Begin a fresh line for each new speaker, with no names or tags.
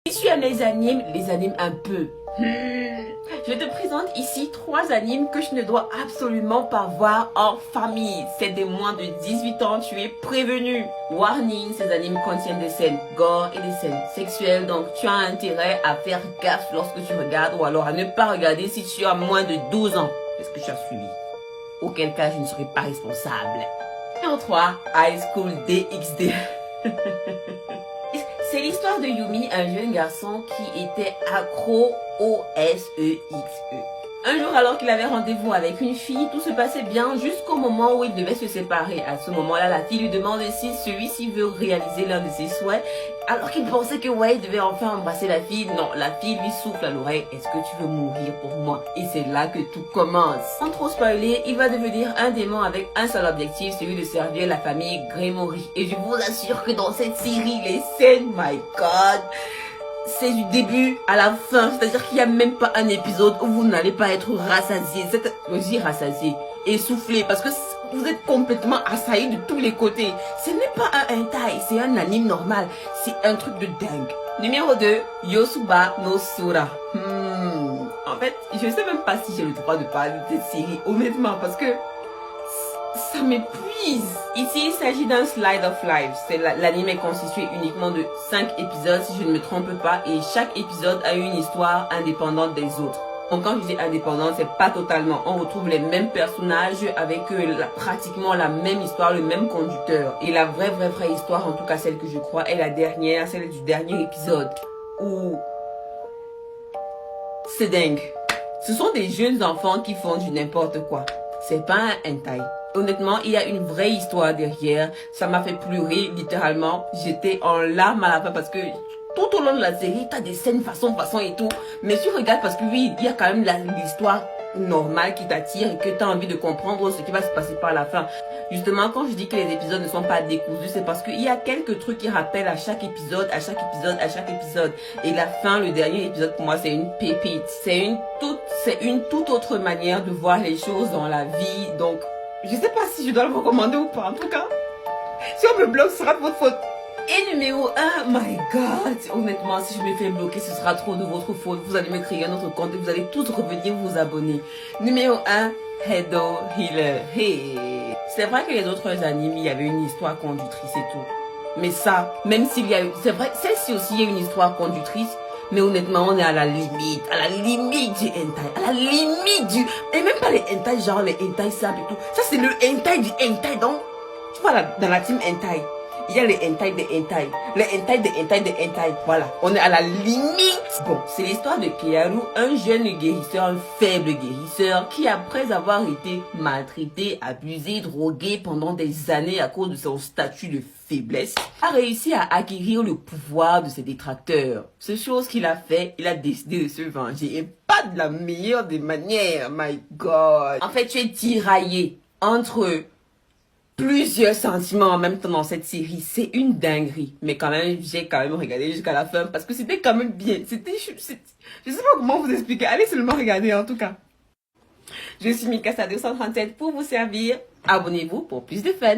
Si tu aimes les animes un peu. Je te présente ici 3 animes que je ne dois absolument pas voir en famille. C'est des moins de 18 ans, tu es prévenu. Warning, ces animes contiennent des scènes gore et des scènes sexuelles, donc tu as intérêt à faire gaffe lorsque tu regardes ou alors à ne pas regarder si tu as moins de 12 ans. C'est ce que tu as suivi. Auquel cas, je ne serai pas responsable. Numéro 3, High School DxD. C'est l'histoire de Yumi, un jeune garçon qui était accro au sexe. Un jour, alors qu'il avait rendez-vous avec une fille, tout se passait bien jusqu'au moment où il devait se séparer. À ce moment-là, la fille lui demande si celui-ci veut réaliser l'un de ses souhaits. Alors qu'il pensait que ouais, il devait enfin embrasser la fille. Non, la fille lui souffle à l'oreille. Est-ce que tu veux mourir pour moi? Et c'est là que tout commence. Sans trop spoiler, il va devenir un démon avec un seul objectif, celui de servir la famille Gremory. Et je vous assure que dans cette série, les scènes, my god, c'est du début à la fin, c'est-à-dire qu'il n'y a même pas un épisode où vous n'allez pas être rassasié, rassasié, essoufflé, parce que vous êtes complètement assailli de tous les côtés. Ce n'est pas un hentai, c'est un anime normal, c'est un truc de dingue. Numéro 2, Yosuba no Sura. En fait, je ne sais même pas si j'ai le droit de parler de cette série, honnêtement, parce que ça m'épuise. Ici, il s'agit d'un slide of life. L'anime est constitué uniquement de 5 épisodes, si je ne me trompe pas, et chaque épisode a une histoire indépendante des autres. Donc quand je dis indépendante, c'est pas totalement. On retrouve les mêmes personnages avec pratiquement la même histoire, le même conducteur. Et la vraie histoire, en tout cas celle que je crois, est la dernière, celle du dernier épisode. Où c'est dingue. Ce sont des jeunes enfants qui font du n'importe quoi. C'est pas un hentai. Honnêtement, il y a une vraie histoire derrière. Ça m'a fait pleurer, littéralement. J'étais en larmes à la fin parce que tout au long de la série, t'as des scènes façon et tout. Mais tu regardes parce que oui, il y a quand même l'histoire normale qui t'attire et que t'as envie de comprendre ce qui va se passer par la fin. Justement, quand je dis que les épisodes ne sont pas décousus, c'est parce qu'il y a quelques trucs qui rappellent à chaque épisode. Et la fin, le dernier épisode, pour moi, c'est une pépite. C'est une toute autre manière de voir les choses dans la vie. Donc, je sais pas si je dois le recommander ou pas. En tout cas, si on me bloque, ce sera de votre faute. Et numéro 1, my god, honnêtement, si je me fais bloquer, ce sera trop de votre faute. Vous allez me créer un autre compte et vous allez tous revenir vous abonner. Numéro 1, Hedo Healer. Hey. C'est vrai que les autres animes, il y avait une histoire conductrice et tout. Mais ça, même s'il y a eu, c'est vrai, celle-ci aussi, il y a une histoire conductrice. Mais honnêtement, on est à la limite du hentai, à la limite du... Et même pas les hentai, genre les hentai simples et tout. Ça, c'est le hentai du hentai, donc... Tu vois, dans la team hentai, il y a les hentai des hentai. Les hentai des hentai des hentai. Voilà, on est à la limite. Bon, c'est l'histoire de Kearu, un jeune guérisseur, un faible guérisseur, qui après avoir été maltraité, abusé, drogué pendant des années à cause de son statut de faiblesse, a réussi à acquérir le pouvoir de ses détracteurs. Ce chose qu'il a fait, il a décidé de se venger. Et pas de la meilleure des manières, my god. En fait, tu es tiraillé entre plusieurs sentiments en même temps dans cette série. C'est une dinguerie. Mais quand même, j'ai quand même regardé jusqu'à la fin parce que c'était quand même bien. Je sais pas comment vous expliquer. Allez seulement regarder en tout cas. Je suis Mikasa237 pour vous servir. Abonnez-vous pour plus de fun.